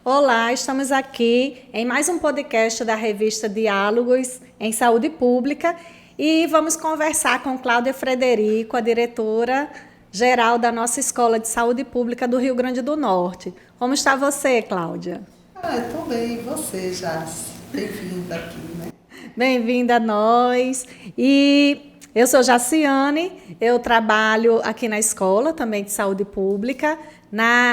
Olá, estamos aqui em mais um podcast da revista Diálogos em Saúde Pública e vamos conversar com Cláudia Frederico, a diretora-geral da nossa Escola de Saúde Pública do Rio Grande do Norte. Como está você, Cláudia? Estou bem, e você, Jace? Bem-vinda aqui, né? Bem-vinda a nós. Eu sou Jaciane, eu trabalho aqui na Escola também de Saúde Pública,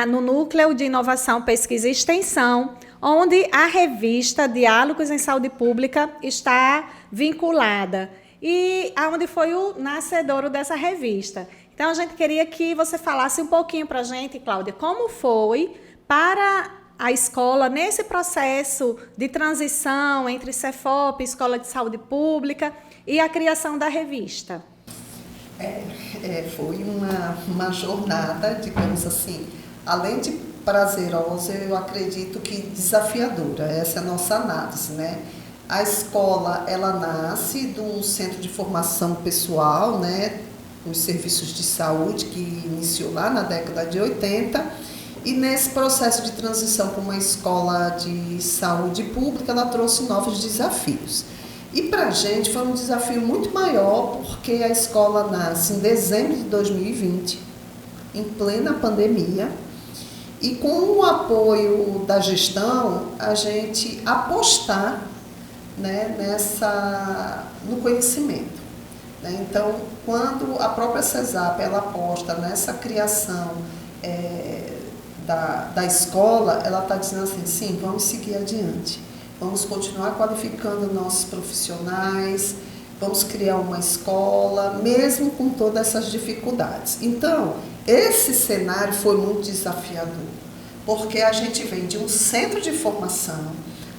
no Núcleo de Inovação, Pesquisa e Extensão, onde a revista Diálogos em Saúde Pública está vinculada e aonde foi o nascedouro dessa revista. Então, a gente queria que você falasse um pouquinho para a gente, Cláudia, como foi para a escola nesse processo de transição entre Cefop, Escola de Saúde Pública, e a criação da revista. Foi uma jornada, digamos assim, além de prazerosa, eu acredito que desafiadora. Essa é a nossa análise, né? A escola, ela nasce do Centro de Formação Pessoal, né? Os serviços de saúde, que iniciou lá na década de 80, e nesse processo de transição para uma escola de saúde pública, ela trouxe novos desafios. E para a gente foi um desafio muito maior, porque a escola nasce em dezembro de 2020, em plena pandemia, e com o apoio da gestão, a gente apostar, né, no conhecimento. Né? Então, quando a própria CESAP ela aposta nessa criação da escola, ela está dizendo assim, sim, vamos seguir adiante. Vamos continuar qualificando nossos profissionais, vamos criar uma escola, mesmo com todas essas dificuldades. Então, esse cenário foi muito desafiador, porque a gente vem de um centro de formação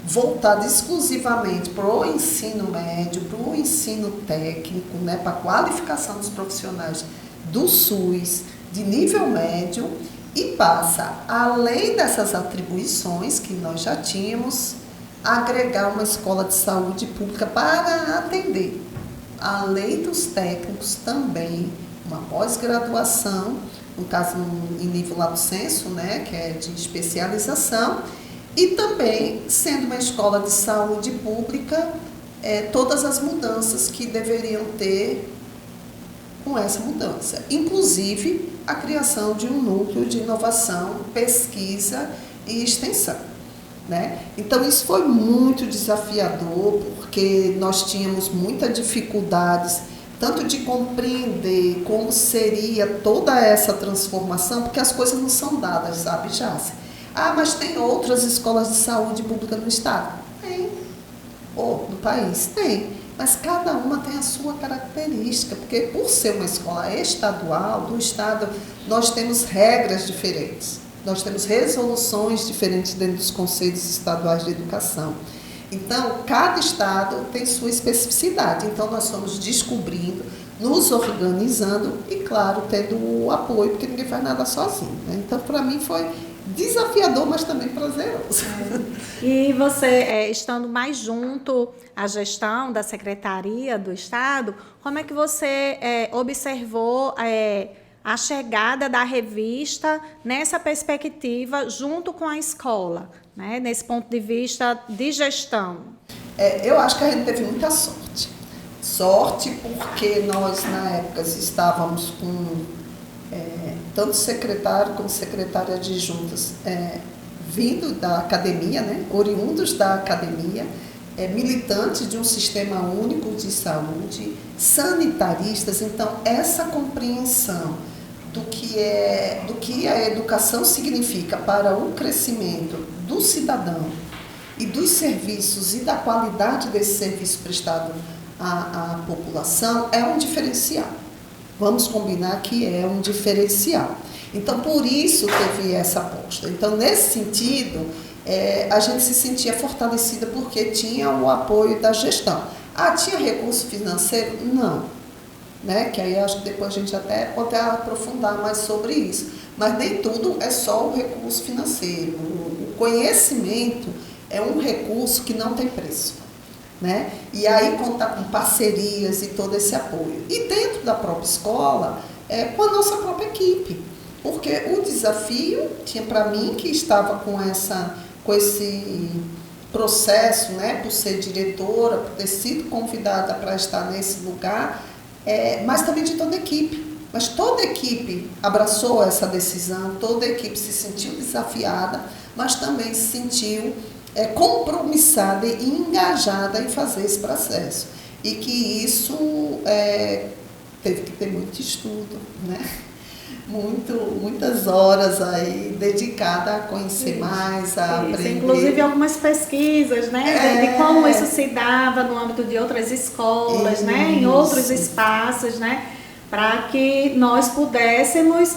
voltado exclusivamente para o ensino médio, para o ensino técnico, né, para a qualificação dos profissionais do SUS, de nível médio, e passa, além dessas atribuições que nós já tínhamos, agregar uma escola de saúde pública para atender, além dos técnicos, também uma pós-graduação, no caso em nível lato sensu, né, que é de especialização, e também, sendo uma escola de saúde pública, todas as mudanças que deveriam ter com essa mudança, inclusive a criação de um núcleo de inovação, pesquisa e extensão. Né? Então, isso foi muito desafiador, porque nós tínhamos muitas dificuldades, tanto de compreender como seria toda essa transformação, porque as coisas não são dadas, sabe, Jácia? Mas tem outras escolas de saúde pública no estado? Tem. Ou no país? Tem. Mas cada uma tem a sua característica, porque por ser uma escola estadual, do estado, nós temos regras diferentes. Nós temos resoluções diferentes dentro dos conselhos estaduais de educação. Então, cada estado tem sua especificidade. Então, nós fomos descobrindo, nos organizando e, claro, tendo o apoio, porque ninguém faz nada sozinho. Né? Então, para mim, foi desafiador, mas também prazeroso. E você, estando mais junto à gestão da Secretaria do Estado, como é que você observou a chegada da revista nessa perspectiva junto com a escola, né? Nesse ponto de vista de gestão? Eu acho que a gente teve muita sorte. Sorte porque nós, na época, estávamos com tanto secretário como secretária adjuntas vindo da academia, né? Oriundos da academia, militantes de um sistema único de saúde, sanitaristas. Então, essa compreensão do que a educação significa para o crescimento do cidadão e dos serviços e da qualidade desse serviço prestado à população é um diferencial. Vamos combinar que é um diferencial. Então, por isso teve essa aposta. Então, nesse sentido, a gente se sentia fortalecida porque tinha o apoio da gestão. Tinha recurso financeiro? Não. Né? Que aí acho que depois a gente até pode aprofundar mais sobre isso. Mas nem tudo é só o recurso financeiro. O conhecimento é um recurso que não tem preço. Né? E aí contar com parcerias e todo esse apoio. E dentro da própria escola, com a nossa própria equipe. Porque o desafio tinha para mim, que estava com essa com esse processo, né, por ser diretora, por ter sido convidada para estar nesse lugar, mas também de toda a equipe. Mas toda a equipe abraçou essa decisão, toda a equipe se sentiu desafiada, mas também se sentiu compromissada e engajada em fazer esse processo. E que isso teve que ter muito estudo, né? Muitas horas aí dedicada a conhecer mais, a aprender. Inclusive algumas pesquisas, né, de como isso se dava no âmbito de outras escolas, né, em outros espaços, né, para que nós pudéssemos,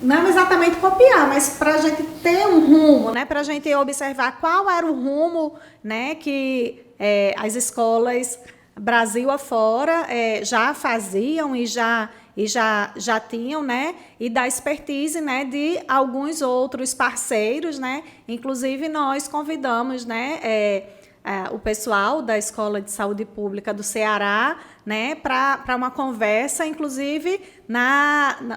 não exatamente copiar, mas para a gente ter um rumo, né, para a gente observar qual era o rumo, né, que as escolas Brasil afora já faziam e já tinham, né, e da expertise, né, de alguns outros parceiros, né, inclusive nós convidamos, né, o pessoal da Escola de Saúde Pública do Ceará, né, para uma conversa, inclusive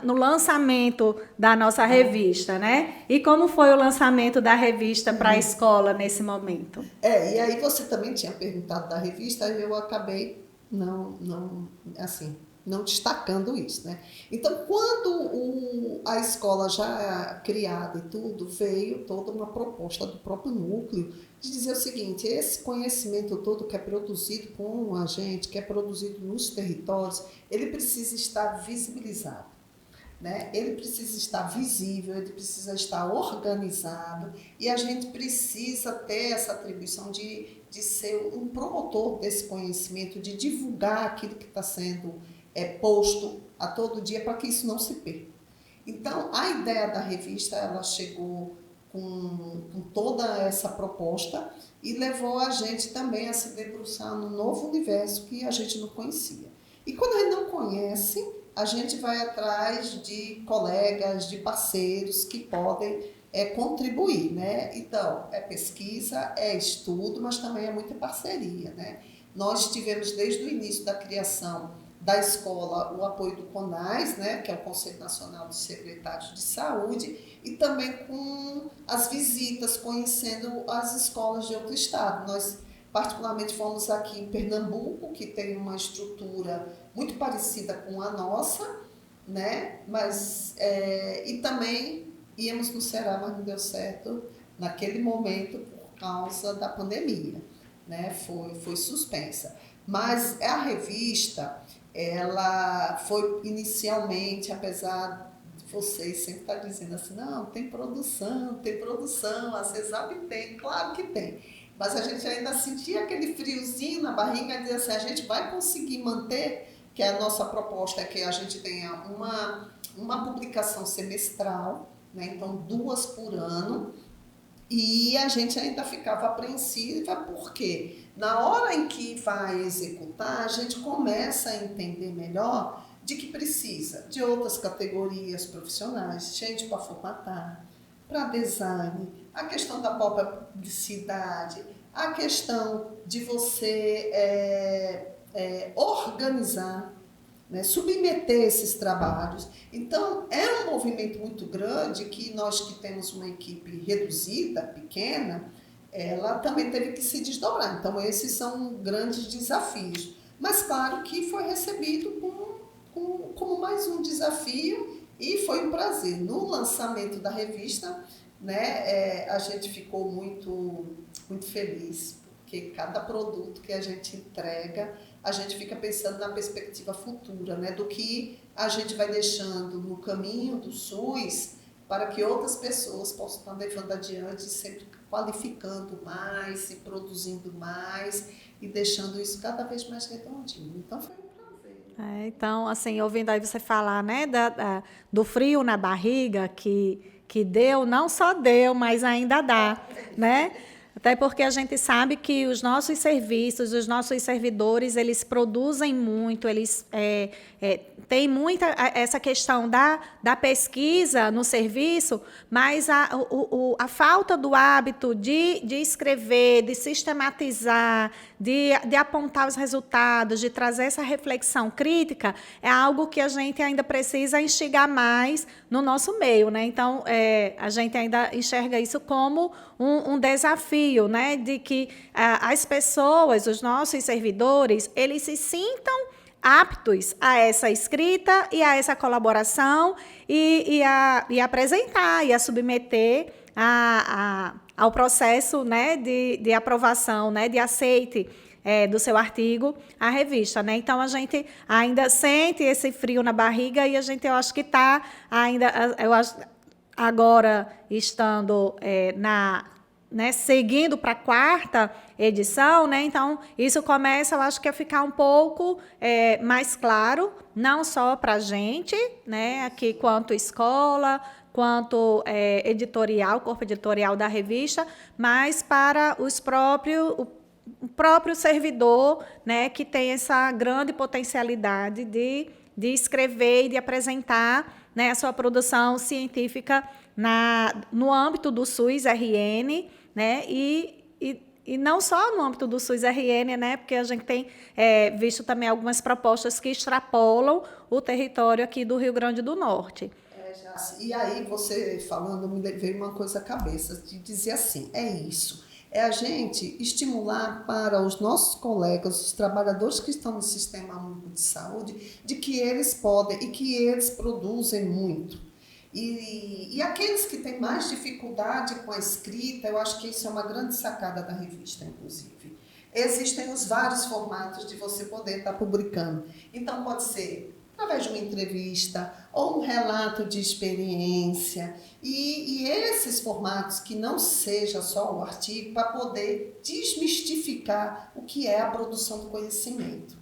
no lançamento da nossa revista, né? E como foi o lançamento da revista para a escola nesse momento? E aí você também tinha perguntado da revista, e eu acabei não destacando isso, né? Então, quando a escola já criada e tudo, veio toda uma proposta do próprio núcleo de dizer o seguinte: esse conhecimento todo que é produzido com a gente, que é produzido nos territórios, ele precisa estar visibilizado, né? Ele precisa estar visível, ele precisa estar organizado, e a gente precisa ter essa atribuição de ser um promotor desse conhecimento, de divulgar aquilo que está sendo posto a todo dia, para que isso não se perca. Então, a ideia da revista, ela chegou com toda essa proposta e levou a gente também a se debruçar num novo universo que a gente não conhecia. E quando a gente não conhece, a gente vai atrás de colegas, de parceiros que podem contribuir, né? Então, pesquisa, estudo, mas também é muita parceria, né? Nós tivemos desde o início da criação da escola o apoio do CONAS, né, que é o Conselho Nacional dos Secretários de Saúde, e também com as visitas, conhecendo as escolas de outro estado. Nós, particularmente, fomos aqui em Pernambuco, que tem uma estrutura muito parecida com a nossa, né, mas, e também íamos no Ceará, mas não deu certo naquele momento por causa da pandemia, né, foi suspensa. Mas a revista, ela foi inicialmente, apesar de vocês sempre estar dizendo assim, não, tem produção, a CESAP tem, claro que tem, mas a gente ainda sentia aquele friozinho na barriga e dizia assim, a gente vai conseguir manter, que a nossa proposta é que a gente tenha uma publicação semestral, né, então 2 por ano, e a gente ainda ficava apreensiva, porque na hora em que vai executar, a gente começa a entender melhor de que precisa de outras categorias profissionais, gente para formatar, para design, a questão da própria publicidade, a questão de você organizar, né, submeter esses trabalhos. Então, é um movimento muito grande que nós que temos uma equipe reduzida, pequena, ela também teve que se desdobrar. Então, esses são grandes desafios. Mas, claro que foi recebido como mais um desafio e foi um prazer. No lançamento da revista, né, a gente ficou muito, muito feliz, porque cada produto que a gente entrega, a gente fica pensando na perspectiva futura, né, do que a gente vai deixando no caminho do SUS para que outras pessoas possam estar levando adiante, sempre qualificando mais e produzindo mais e deixando isso cada vez mais redondinho. Então, foi um prazer. Então, assim, ouvindo aí você falar, né, do frio na barriga que deu, não só deu, mas ainda dá, né? Até porque a gente sabe que os nossos serviços, os nossos servidores, eles produzem muito, eles tem muita essa questão da pesquisa no serviço, mas a falta do hábito de escrever, de sistematizar, de apontar os resultados, de trazer essa reflexão crítica, é algo que a gente ainda precisa instigar mais no nosso meio, né? Então, a gente ainda enxerga isso como um desafio, né? De que as pessoas, os nossos servidores, eles se sintam aptos a essa escrita e a essa colaboração e apresentar e a submeter ao processo, né, de aprovação, né, de aceite do seu artigo à revista, né? Então, a gente ainda sente esse frio na barriga e eu acho que está ainda, agora estando né, seguindo para a 4ª edição, né? Então, isso começa, eu acho que a ficar um pouco mais claro, não só para a gente, né, aqui quanto escola, quanto editorial, corpo editorial da revista, mas para o próprio servidor, né, que tem essa grande potencialidade de escrever e de apresentar, né, a sua produção científica no âmbito do SUS-RN, né, e não só no âmbito do SUS-RN, né, porque a gente tem visto também algumas propostas que extrapolam o território aqui do Rio Grande do Norte. E aí, você falando, me veio uma coisa à cabeça, de dizer assim, é isso, é a gente estimular para os nossos colegas, os trabalhadores que estão no Sistema Único de Saúde, de que eles podem e que eles produzem muito. E aqueles que têm mais dificuldade com a escrita, eu acho que isso é uma grande sacada da revista, inclusive. Existem os vários formatos de você poder estar publicando. Então, pode ser através de uma entrevista ou um relato de experiência. E esses formatos que não seja só o artigo, para poder desmistificar o que é a produção do conhecimento.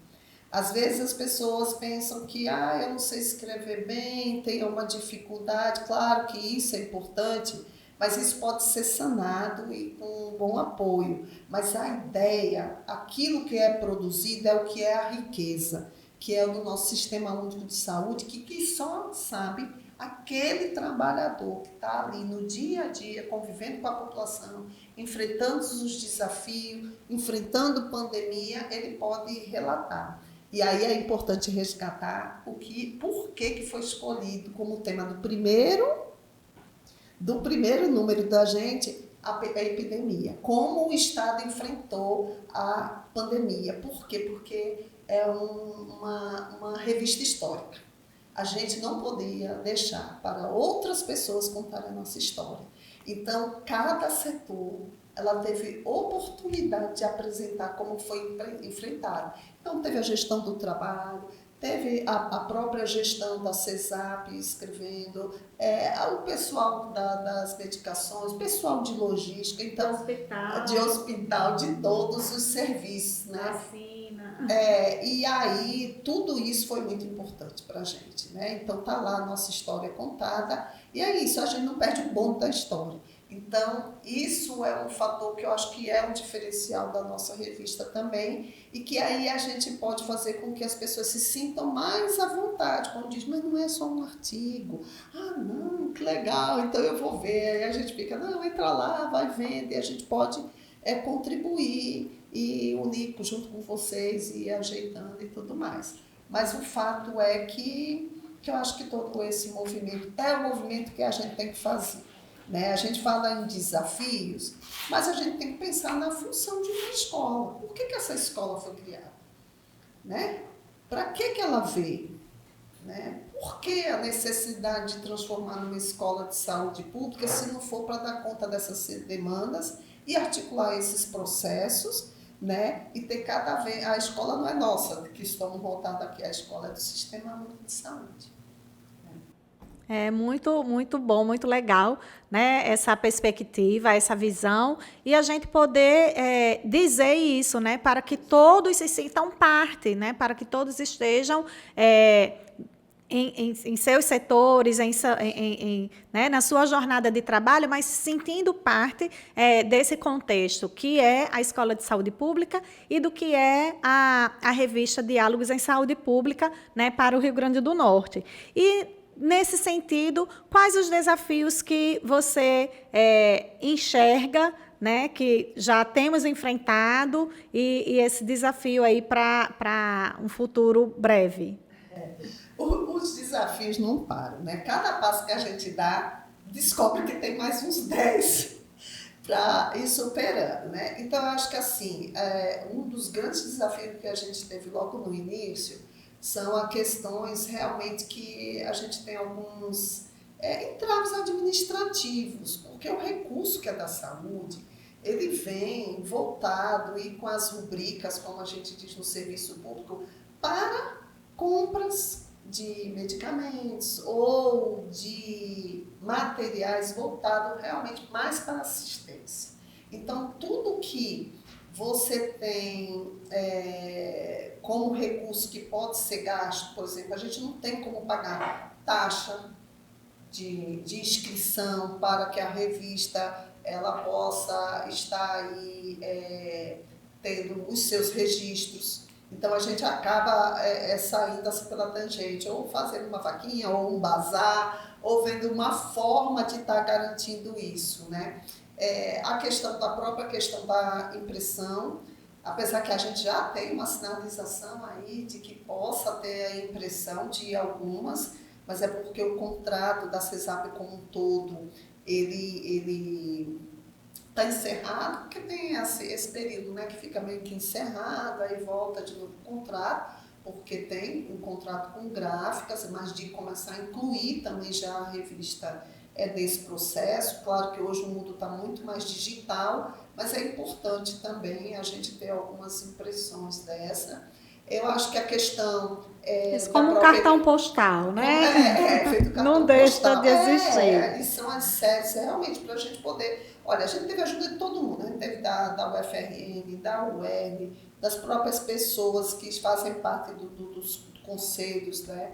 Às vezes as pessoas pensam que eu não sei escrever bem, tenho uma dificuldade. Claro que isso é importante, mas isso pode ser sanado e com um bom apoio. Mas a ideia, aquilo que é produzido é o que é a riqueza, que é o do nosso Sistema Único de Saúde, que só sabe aquele trabalhador que está ali no dia a dia, convivendo com a população, enfrentando os desafios, enfrentando pandemia, ele pode relatar. E aí é importante resgatar por que foi escolhido como tema do primeiro número da gente, a epidemia. Como o Estado enfrentou a pandemia. Por quê? Porque é uma revista histórica. A gente não podia deixar para outras pessoas contarem a nossa história. Então, cada setor ela teve oportunidade de apresentar como foi enfrentado. Então, teve a gestão do trabalho, teve a própria gestão da CESAP escrevendo, o pessoal das medicações, o pessoal de logística, então, de hospital, de todos os serviços, né? Vacina. E aí, tudo isso foi muito importante para a gente, né? Então, tá lá a nossa história contada, e é isso, a gente não perde o bonde da história. Então, isso é um fator que eu acho que é um diferencial da nossa revista também, e que aí a gente pode fazer com que as pessoas se sintam mais à vontade, quando diz, mas não é só um artigo. Não, que legal, então eu vou ver. Aí a gente fica, não, entra lá, vai vendo, e a gente pode contribuir e unir junto com vocês e ir ajeitando e tudo mais. Mas o fato é que eu acho que todo esse movimento é o movimento que a gente tem que fazer. Né? A gente fala em desafios, mas a gente tem que pensar na função de uma escola. Por que essa escola foi criada? Né? Para que ela veio? Né? Por que a necessidade de transformar numa escola de saúde pública se não for para dar conta dessas demandas e articular esses processos, né? E ter cada vez... A escola não é nossa, que estamos voltados aqui, a escola é do Sistema Único de Saúde. É muito, muito bom, muito legal, né? Essa perspectiva, essa visão, e a gente poder dizer isso, né? Para que todos se sintam parte, né? Para que todos estejam em seus setores, né, na sua jornada de trabalho, mas se sentindo parte desse contexto, que é a Escola de Saúde Pública e do que é a revista Diálogos em Saúde Pública, né, para o Rio Grande do Norte. E, nesse sentido, quais os desafios que você enxerga, né, que já temos enfrentado e esse desafio aí para um futuro breve? Os desafios não param, né? Cada passo que a gente dá, descobre que tem mais uns 10 para ir superando, né? Então, eu acho que, assim, um dos grandes desafios que a gente teve logo no início são as questões realmente que a gente tem alguns entraves administrativos, porque o recurso que é da saúde, ele vem voltado e com as rubricas, como a gente diz no serviço público, para compras de medicamentos ou de materiais voltados realmente mais para assistência. Então, tudo que você tem como recurso que pode ser gasto, por exemplo, a gente não tem como pagar taxa de inscrição para que a revista ela possa estar aí tendo os seus registros. Então, a gente acaba saindo assim pela tangente, ou fazendo uma vaquinha, ou um bazar, ou vendo uma forma de estar garantindo isso, né? A própria questão da impressão, apesar que a gente já tem uma sinalização aí de que possa ter a impressão de algumas, mas é porque o contrato da CESAP como um todo, ele está encerrado, porque tem esse período, né, que fica meio que encerrado, aí volta de novo o contrato, porque tem um contrato com gráficas, mas de começar a incluir também já a revista desse processo. Claro que hoje o mundo está muito mais digital, mas é importante também a gente ter algumas impressões dessa. Eu acho que a questão Isso como um cartão postal, né? feito cartão Não deixa postal. de existir. E são as séries realmente para a gente poder. Olha, a gente teve ajuda de todo mundo, né? Teve da UFRN, da UERN, das próprias pessoas que fazem parte dos conselhos, né?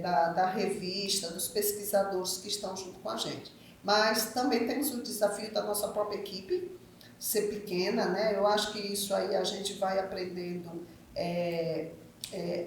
Da revista, dos pesquisadores que estão junto com a gente. Mas também temos o desafio da nossa própria equipe, ser pequena, né? Eu acho que isso aí a gente vai aprendendo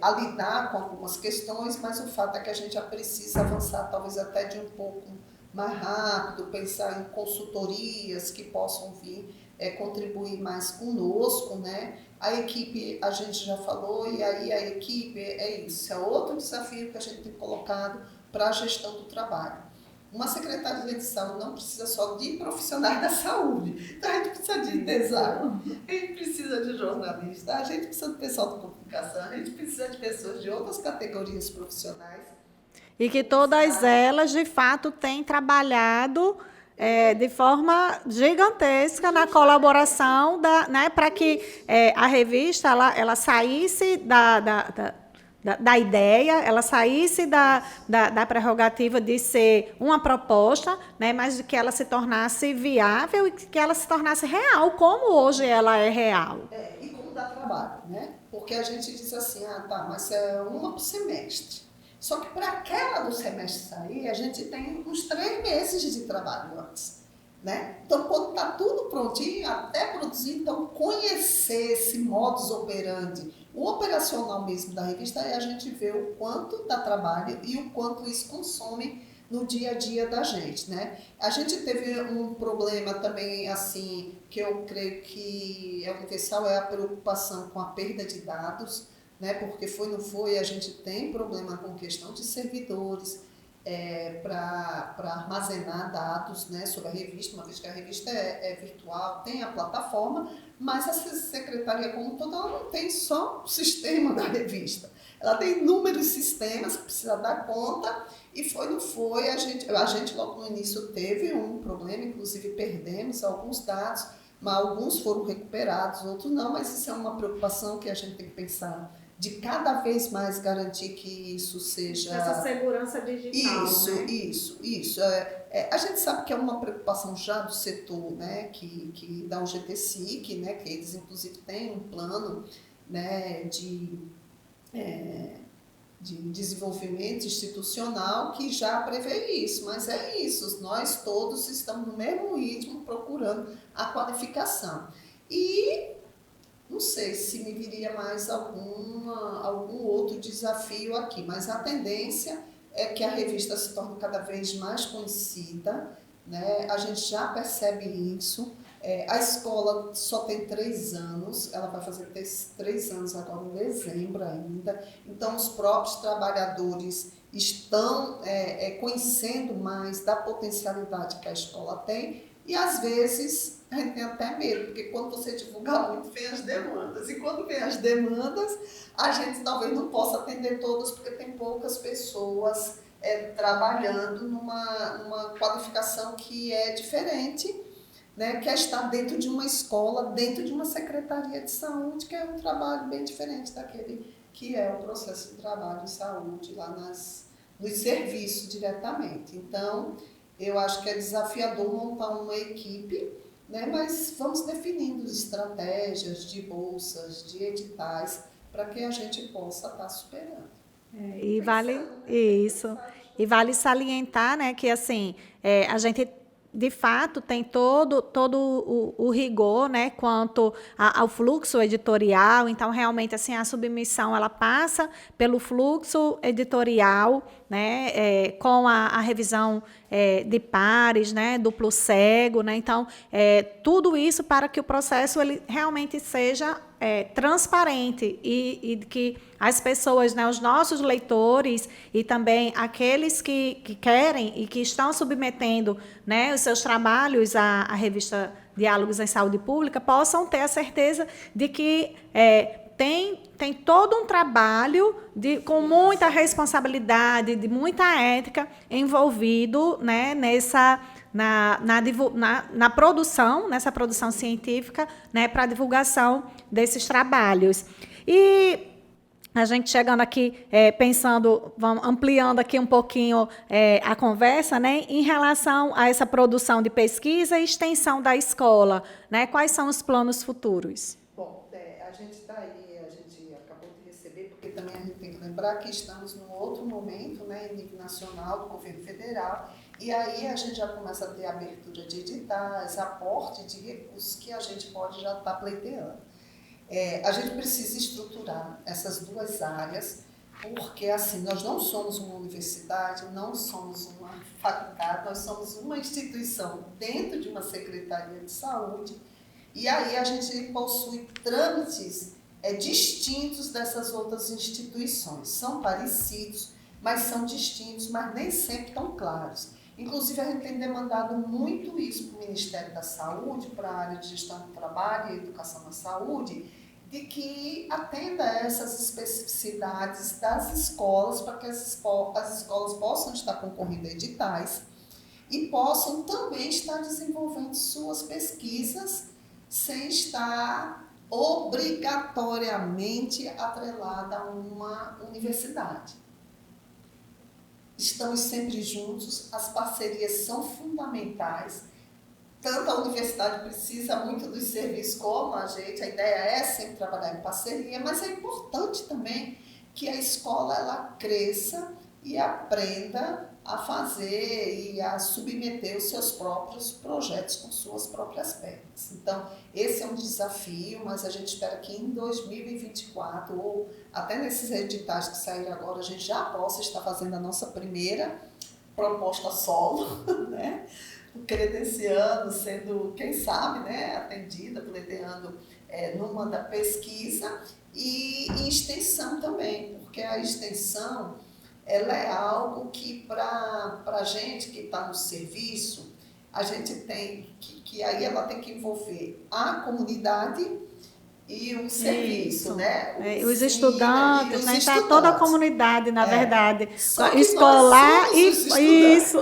a lidar com algumas questões, mas o fato é que a gente já precisa avançar talvez até de um pouco mais rápido, pensar em consultorias que possam vir contribuir mais conosco, né? A equipe, a gente já falou, e aí a equipe isso, é outro desafio que a gente tem colocado para a gestão do trabalho. Uma secretaria de saúde não precisa só de profissionais da saúde, então a gente precisa de design, a gente precisa de jornalista, a gente precisa de pessoal de comunicação, a gente precisa de pessoas de outras categorias profissionais. E que todas elas, de fato, têm trabalhado de forma gigantesca na colaboração, né, para que a revista ela saísse da ideia, ela saísse da prerrogativa de ser uma proposta, né, mas de que ela se tornasse viável e que ela se tornasse real, como hoje ela é real. E como dá trabalho, né? Porque a gente diz assim, tá, mas é uma por semestre. Só que para aquela do semestre sair, a gente tem uns 3 meses de trabalho antes, né? Então, quando está tudo prontinho, até produzir, então conhecer esse modus operandi, o operacional mesmo da revista, é a gente ver o quanto dá trabalho e o quanto isso consome no dia a dia da gente, né? A gente teve um problema também, assim, que eu creio que é universal, é a preocupação com a perda de dados, né? Porque não foi, a gente tem problema com questão de servidores para armazenar dados, né, sobre a revista, uma vez que a revista é virtual, tem a plataforma, mas a secretaria como toda ela não tem só o sistema da revista. Ela tem inúmeros sistemas que precisa dar conta e não foi, a gente logo no início teve um problema, inclusive perdemos alguns dados, mas alguns foram recuperados, outros não, mas isso é uma preocupação que a gente tem que pensar de cada vez mais garantir que isso seja... Essa segurança digital, Isso. A gente sabe que é uma preocupação já do setor, né, que da UGTSIC, né, que eles inclusive têm um plano, né, de desenvolvimento institucional que já prevê isso, mas é isso, nós todos estamos no mesmo ritmo procurando a qualificação. E não sei se me viria mais algum outro desafio aqui, mas a tendência é que a revista se torne cada vez mais conhecida, né? A gente já percebe isso. A escola só tem 3 anos, ela vai fazer 3 anos agora em dezembro ainda, então os próprios trabalhadores estão conhecendo mais da potencialidade que a escola tem e às vezes a gente tem até medo, porque quando você divulga muito, vem as demandas, e quando vem as demandas, a gente talvez não possa atender todas, porque tem poucas pessoas trabalhando numa qualificação que é diferente, né, que é estar dentro de uma escola, dentro de uma secretaria de saúde, que é um trabalho bem diferente daquele que é o processo de trabalho em saúde, lá nos serviços diretamente. Então, eu acho que é desafiador montar uma equipe, né, mas vamos definindo estratégias de bolsas, de editais, para que a gente possa estar superando. E vale isso. E vale salientar, né, que assim, a gente de fato tem todo o rigor, né, quanto ao fluxo editorial. Então realmente assim a submissão ela passa pelo fluxo editorial, né, com a revisão de pares, né, duplo cego, né. Então tudo isso para que o processo ele realmente seja transparente e que as pessoas, né, os nossos leitores e também aqueles que querem e que estão submetendo, né, os seus trabalhos à revista Diálogos em Saúde Pública possam ter a certeza de que tem todo um trabalho com muita responsabilidade, de muita ética envolvido, né, na produção, nessa produção científica, né, para a divulgação desses trabalhos. E a gente chegando aqui, pensando, vamos ampliando aqui um pouquinho a conversa, né, em relação a essa produção de pesquisa e extensão da escola, né, quais são os planos futuros? Bom, a gente está aí, a gente acabou de receber, porque também a gente tem que lembrar que estamos num outro momento, né, em nível nacional, do governo federal, e aí a gente já começa a ter abertura de editais, aporte de recursos que a gente pode já estar pleiteando. A gente precisa estruturar essas duas áreas, porque assim, nós não somos uma universidade, não somos uma faculdade, nós somos uma instituição dentro de uma secretaria de saúde, e aí a gente possui trâmites distintos dessas outras instituições. São parecidos, mas são distintos, mas nem sempre tão claros. Inclusive, a gente tem demandado muito isso para o Ministério da Saúde, para a área de gestão do trabalho e educação na saúde, de que atenda a essas especificidades das escolas, para que as escolas possam estar concorrendo a editais e possam também estar desenvolvendo suas pesquisas sem estar obrigatoriamente atrelada a uma universidade. Estamos sempre juntos, as parcerias são fundamentais, tanto a universidade precisa muito dos serviços como a gente, a ideia é sempre trabalhar em parceria, mas é importante também que a escola ela cresça e aprenda a fazer e a submeter os seus próprios projetos com suas próprias pernas. Então, esse é um desafio, mas a gente espera que em 2024, ou até nesses editais que saíram agora, a gente já possa estar fazendo a nossa primeira proposta solo, né? Credenciando, sendo, quem sabe, né, atendida, pleiteando numa da pesquisa e em extensão também, porque a extensão ela é algo que para a gente que está no serviço, a gente tem que aí ela tem que envolver a comunidade e o serviço, né? Os estudantes, né? Está toda a comunidade, na verdade. Escolar e isso.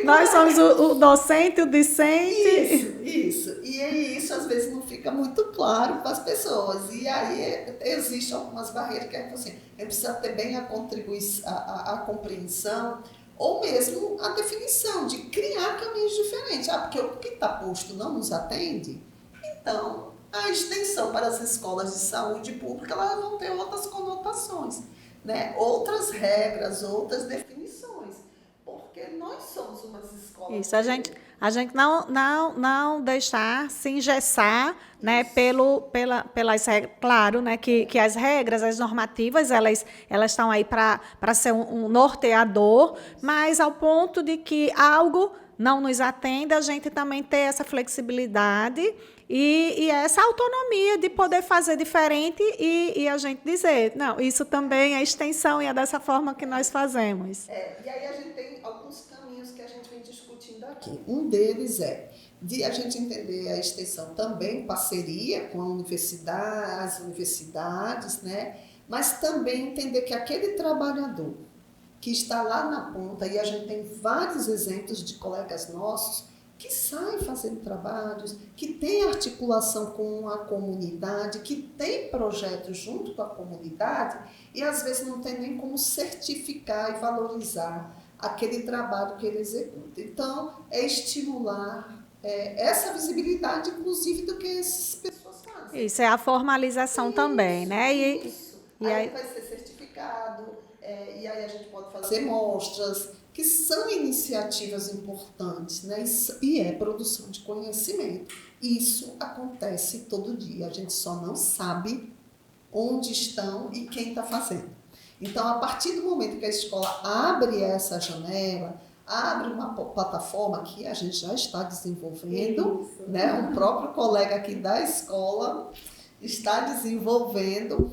Nós somos o docente, o discente. Isso. E isso às vezes não fica muito claro para as pessoas. E aí existem algumas barreiras que é assim, a gente precisa ter bem a compreensão ou mesmo a definição de criar caminhos diferentes. Porque o que está posto não nos atende, então a extensão para as escolas de saúde pública elas vão ter outras conotações. né, outras regras, outras definições, porque nós somos umas escolas. Isso, a gente não deixar se engessar, né, pelas regras. Claro, né, que as regras, as normativas, elas estão aí para ser um norteador, mas ao ponto de que algo não nos atenda, a gente também ter essa flexibilidade e essa autonomia de poder fazer diferente e a gente dizer, não, isso também é extensão e é dessa forma que nós fazemos. E aí a gente tem alguns caminhos que a gente vem discutindo aqui. Um deles é de a gente entender a extensão também, parceria com as universidades, né? Mas também entender que aquele trabalhador que está lá na ponta, e a gente tem vários exemplos de colegas nossos que saem fazendo trabalhos, que têm articulação com a comunidade, que têm projetos junto com a comunidade e às vezes não tem nem como certificar e valorizar aquele trabalho que ele executa. Então, é estimular essa visibilidade, inclusive, do que essas pessoas fazem. Isso é a formalização também, né? Isso. Aí vai ser certificado, e aí a gente pode fazer mostras, que são iniciativas importantes, né? E é produção de conhecimento. Isso acontece todo dia, a gente só não sabe onde estão e quem está fazendo. Então, a partir do momento que a escola abre essa janela, abre uma plataforma que a gente já está desenvolvendo, né? Um próprio colega aqui da escola está desenvolvendo.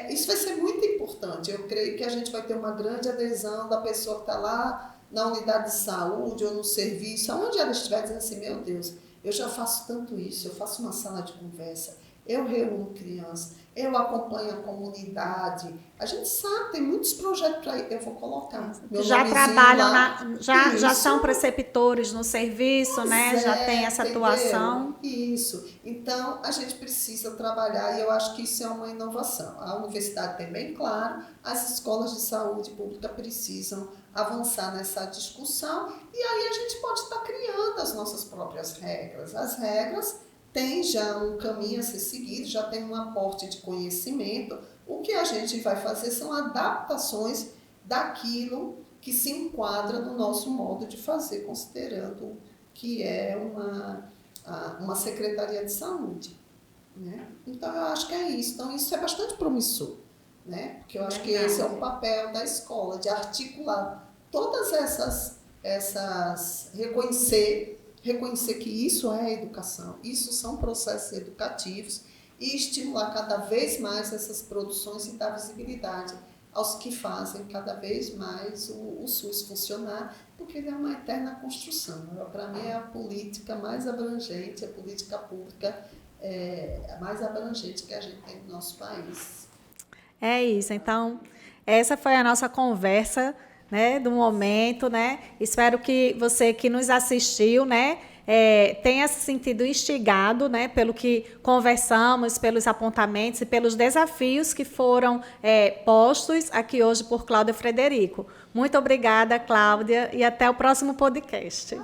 Isso vai ser muito importante. Eu creio que a gente vai ter uma grande adesão da pessoa que está lá na unidade de saúde ou no serviço, aonde ela estiver dizendo assim, meu Deus, eu já faço tanto isso, eu faço uma sala de conversa, eu reúno crianças, eu acompanho a comunidade. A gente sabe, tem muitos projetos para ir. Eu vou colocar. Já trabalham, já são preceptores no serviço, né? Já tem essa atuação. Isso. Então, a gente precisa trabalhar e eu acho que isso é uma inovação. A universidade tem bem claro, as escolas de saúde pública precisam avançar nessa discussão e aí a gente pode estar criando as nossas próprias regras. As regras tem já um caminho a ser seguido, já tem um aporte de conhecimento. O que a gente vai fazer são adaptações daquilo que se enquadra no nosso modo de fazer, considerando que é uma secretaria de saúde, né? Então, eu acho que é isso. Então, isso é bastante promissor, né? Porque eu acho que esse é o papel da escola, de articular todas essas reconhecer que isso é educação, isso são processos educativos e estimular cada vez mais essas produções e dar visibilidade aos que fazem cada vez mais o SUS funcionar, porque ele é uma eterna construção. Para mim é a política mais abrangente, a política pública a mais abrangente que a gente tem no nosso país. É isso, então essa foi a nossa conversa, né, do momento, né? Espero que você que nos assistiu, né, tenha se sentido instigado, né, pelo que conversamos, pelos apontamentos e pelos desafios que foram postos aqui hoje por Cláudia Frederico. Muito obrigada, Cláudia, e até o próximo podcast.